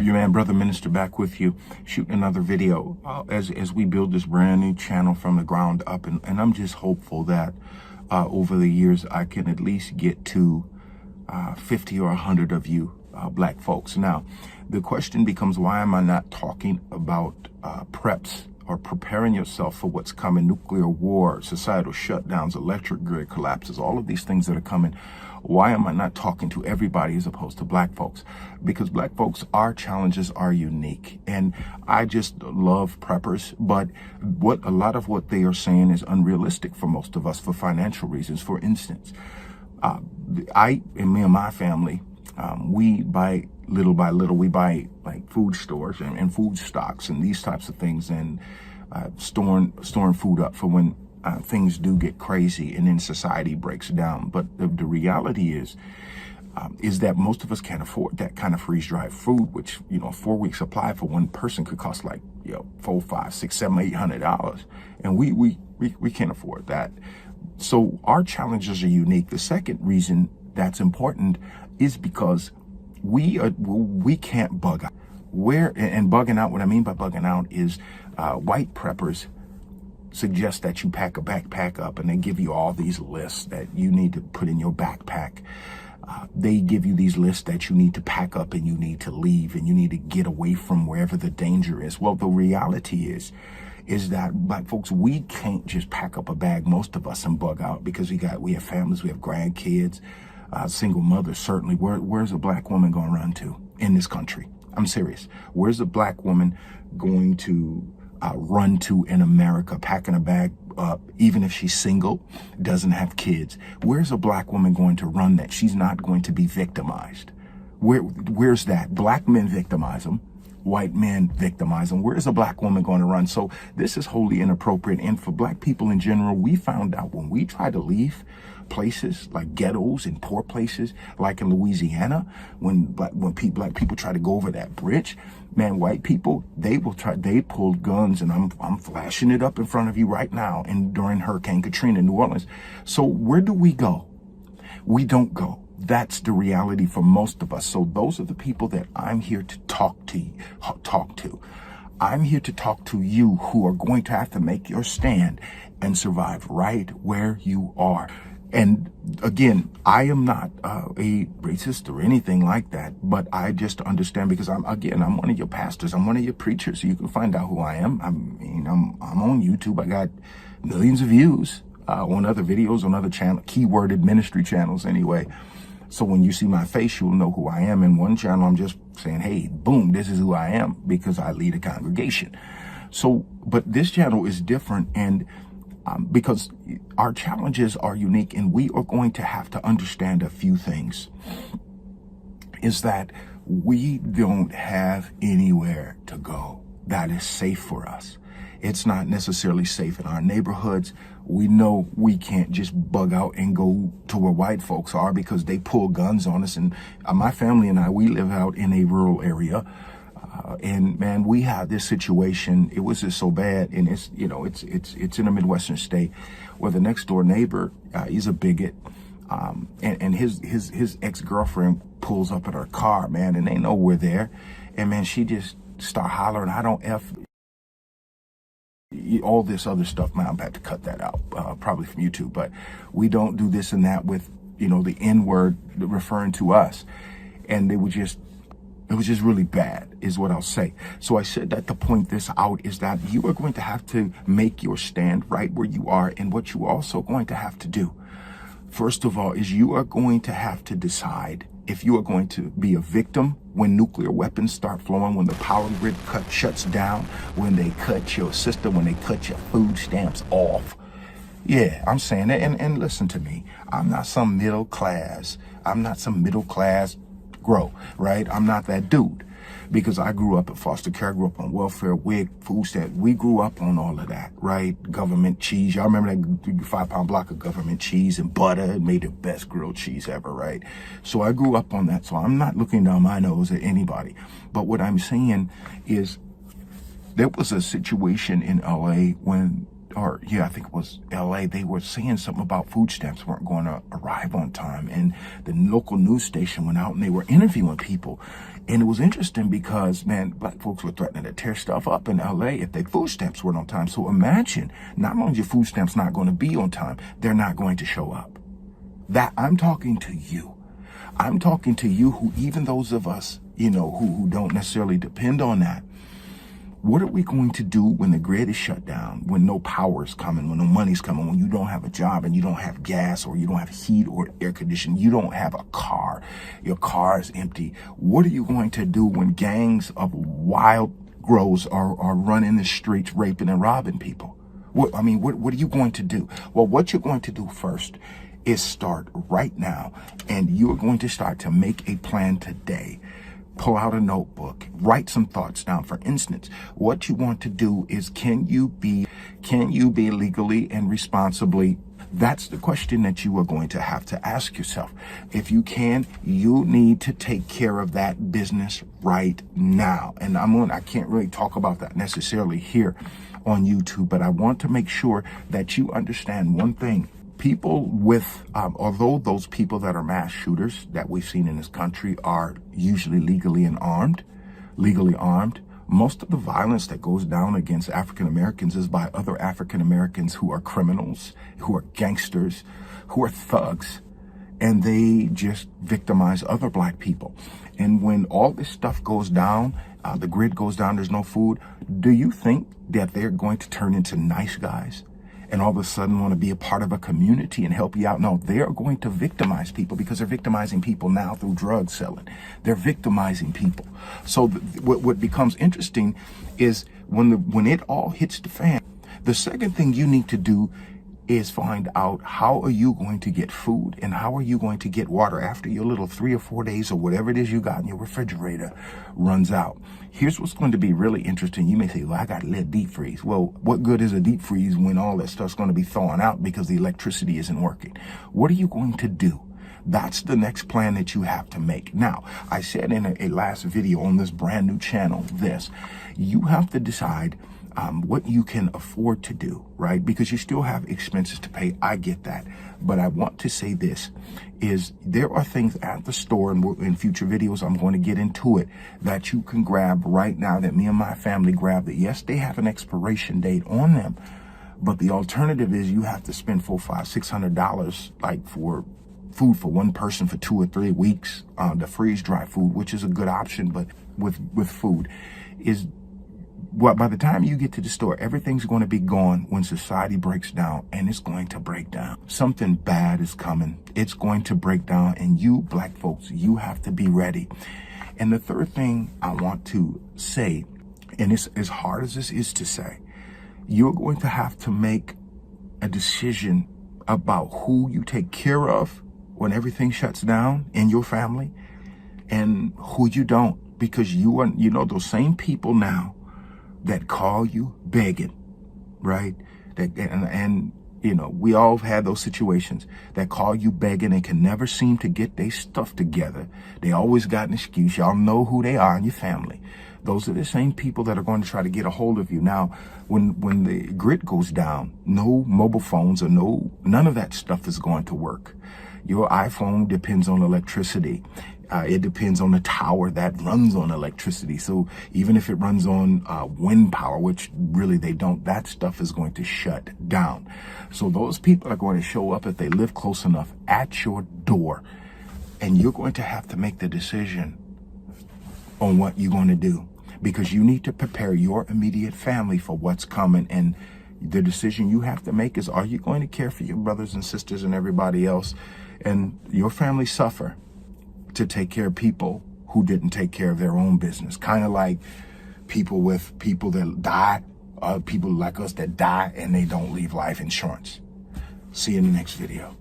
Your man, Brother Minister, back with you, shooting another video as we build this brand new channel from the ground up. And I'm just hopeful that over the years, I can at least get to 50 or 100 of you black folks. Now, the question becomes, why am I not talking about preps or preparing yourself for what's coming? Nuclear war, societal shutdowns, electric grid collapses, all of these things that are coming. Why am I not talking to everybody as opposed to black folks? Because black folks, our challenges are unique. And I just love preppers, but a lot of what they are saying is unrealistic for most of us for financial reasons. For instance, me and my family, we buy little by little, we buy like food stores and food stocks and these types of things, and storing food up for when things do get crazy and then society breaks down. But the reality is that most of us can't afford that kind of freeze-dried food, which, you know, 4 week supply for one person could cost like, you know, $400, $500, $600, $700, $800. And we can't afford that. So our challenges are unique. The second reason that's important is because we can't bug out. And bugging out, what I mean by bugging out is white preppers suggest that you pack a backpack up, and they give you all these lists that you need to put in your backpack. They give you these lists that you need to pack up and you need to leave and you need to get away from wherever the danger is. Well, the reality is that black folks, we can't just pack up a bag, most of us, and bug out, because we have families, we have grandkids, single mothers, certainly. Where's a black woman going to run to in this country? I'm serious. Where's a black woman going to run to in America, packing a bag up, even if she's single, doesn't have kids? Where's a black woman going to run that she's not going to be victimized? Where's that? Black men victimize them. White men victimize them. Where is a black woman going to run? So this is wholly inappropriate. And for black people in general, we found out when we try to leave places like ghettos and poor places, like in Louisiana, when black people try to go over that bridge, man, white people, they pulled guns, and I'm flashing it up in front of you right now, and during Hurricane Katrina in New Orleans. So where do we go? We don't go. That's the reality for most of us. So those are the people that I'm here to talk to. I'm here to talk to you who are going to have to make your stand and survive right where you are. And again, I am not a racist or anything like that, but I just understand, because I'm one of your pastors, I'm one of your preachers, so you can find out who I am. I'm on YouTube. I got millions of views on other videos, on other keyworded ministry channels anyway. So when you see my face, you'll know who I am. In one channel, I'm just saying, hey, boom, this is who I am, because I lead a congregation. So, but this channel is different, and because our challenges are unique, and we are going to have to understand a few things. Is that we don't have anywhere to go that is safe for us. It's not necessarily safe in our neighborhoods. We know we can't just bug out and go to where white folks are, because they pull guns on us. And my family and I, we live out in a rural area. And man, we had this situation. It was just so bad. And it's in a Midwestern state where the next door neighbor, he's a bigot. And his ex-girlfriend pulls up at her car, man, and they know we're there. And man, she just start hollering, I don't F, all this other stuff. Man, I'm about to cut that out, probably from YouTube, but we don't do this and that with, the N-word referring to us. And it was just really bad, is what I'll say. So I said that to point this out, is that you are going to have to make your stand right where you are. And what you're also going to have to do, first of all, is you are going to have to decide if you are going to be a victim when nuclear weapons start flowing, when the power grid shuts down, when they cut your system, when they cut your food stamps off. Yeah, I'm saying it. And listen to me. I'm not some middle class grow, right? I'm not that dude, because I grew up in foster care, I grew up on welfare, WIC, food stamps. We grew up on all of that, right? Government cheese. Y'all remember that 5-pound block of government cheese and butter? It made the best grilled cheese ever, right? So I grew up on that. So I'm not looking down my nose at anybody. But what I'm saying is, there was a situation in LA when or yeah, I think it was LA, they were saying something about food stamps weren't going to arrive on time. And the local news station went out and they were interviewing people. And it was interesting because, man, black folks were threatening to tear stuff up in LA if their food stamps weren't on time. So imagine, not only is your food stamps not going to be on time, they're not going to show up. That I'm talking to you. I'm talking to you who, even those of us, who don't necessarily depend on that. What are we going to do when the grid is shut down, when no power is coming, when no money's coming, when you don't have a job and you don't have gas or you don't have heat or air conditioning, you don't have a car, your car is empty? What are you going to do when gangs of wild grows are running the streets, raping and robbing people? What are you going to do? Well, what you're going to do first is start right now, and you're going to start to make a plan today. Pull out a notebook, write some thoughts down. For instance, what you want to do is, can you be legally and responsibly? That's the question that you are going to have to ask yourself. If you can, you need to take care of that business right now. And I can't really talk about that necessarily here on YouTube, but I want to make sure that you understand one thing. People with, although those people that are mass shooters that we've seen in this country are usually legally armed, most of the violence that goes down against African Americans is by other African Americans who are criminals, who are gangsters, who are thugs, and they just victimize other black people. And when all this stuff goes down, the grid goes down, there's no food, do you think that they're going to turn into nice guys and all of a sudden want to be a part of a community and help you out? No, they're going to victimize people, because they're victimizing people now through drug selling. They're victimizing people. So what becomes interesting is when it all hits the fan, the second thing you need to do is find out, how are you going to get food and how are you going to get water after your little 3 or 4 days or whatever it is you got in your refrigerator runs out. Here's what's going to be really interesting. You may say, well, I got to let deep freeze. Well, what good is a deep freeze when all that stuff's going to be thawing out because the electricity isn't working? What are you going to do? That's the next plan that you have to make. Now, I said in a last video on this brand new channel, you have to decide what you can afford to do, right? Because you still have expenses to pay. I get that. But I want to say this, is there are things at the store, and in future videos, I'm going to get into it, that you can grab right now, that me and my family grab, that yes, they have an expiration date on them. But the alternative is you have to spend $400, $500, $600 like for food for one person for 2 or 3 weeks, the freeze dry food, which is a good option. But with food is, well, by the time you get to the store, everything's going to be gone when society breaks down, and it's going to break down. Something bad is coming. It's going to break down, and you black folks, you have to be ready. And the third thing I want to say, and it's as hard as this is to say, you're going to have to make a decision about who you take care of when everything shuts down in your family and who you don't, because those same people now that call you begging, right? And we all have had those situations that call you begging and can never seem to get their stuff together. They always got an excuse. Y'all know who they are in your family. Those are the same people that are going to try to get a hold of you. Now, when the grid goes down, no mobile phones or none of that stuff is going to work. Your iPhone depends on electricity. It depends on the tower that runs on electricity. So even if it runs on wind power, which really they don't, that stuff is going to shut down. So those people are going to show up, if they live close enough, at your door. And you're going to have to make the decision on what you're going to do, because you need to prepare your immediate family for what's coming. And the decision you have to make is, are you going to care for your brothers and sisters and everybody else, and your family suffer to take care of people who didn't take care of their own business? Kind of like people that die, people like us that die and they don't leave life insurance. See you in the next video.